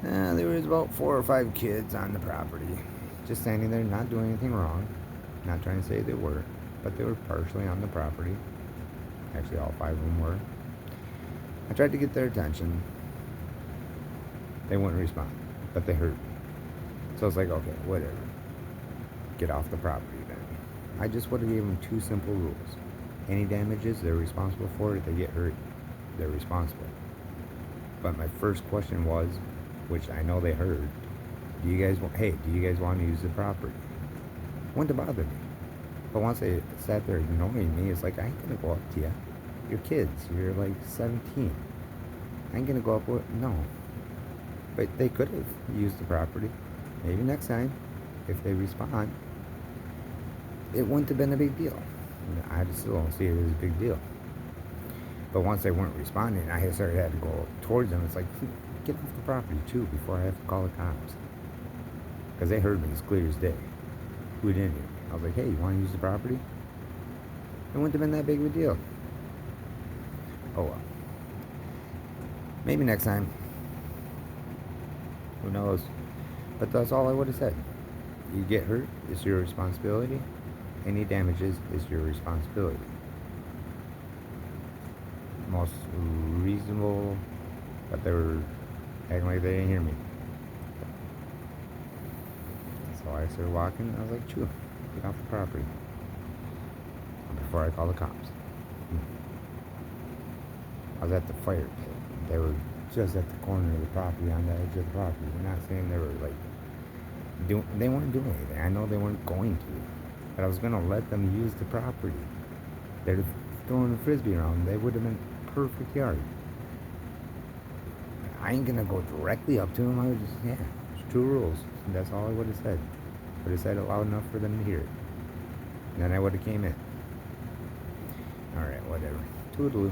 There was about 4 or 5 kids on the property, just standing there, not doing anything wrong. Not trying to say they were, but they were partially on the property. Actually, all 5 of them were. I tried to get their attention. They wouldn't respond, but they heard me. So I was like, okay, whatever. Get off the property then. I just would have given them 2 simple rules. Any damages, they're responsible for it. If they get hurt, they're responsible. But my first question was, which I know they heard, do you guys want to use the property? Wouldn't have bothered me. But once they sat there ignoring me, it's like, I ain't gonna go up to you. You're kids. You're like 17. I ain't gonna go up with, no. But they could have used the property. Maybe next time, if they respond, it wouldn't have been a big deal. I just still don't see it as a big deal. But once they weren't responding, I had to go towards them. It's like, get off the property too before I have to call the cops. Because they heard me as clear as day. Who didn't hear me? I was like, hey, you want to use the property? It wouldn't have been that big of a deal. Oh well. Maybe next time. Who knows? But that's all I would have said. You get hurt, it's your responsibility. Any damages is your responsibility. Most reasonable, but they were acting like they didn't hear me. So I started walking. I was like, "Chew, get off the property before I call the cops." I was at the fire pit. They were just at the corner of the property, on the edge of the property. We're not saying they were like they weren't doing anything. I know they weren't going to, but I was gonna let them use the property. They're throwing a frisbee around. They would have been perfect yard. I ain't gonna go directly up to them. I would just, it's 2 rules. That's all I would have said. Would have said it loud enough for them to hear it. And then I would have came in. All right, whatever. Toodaloo.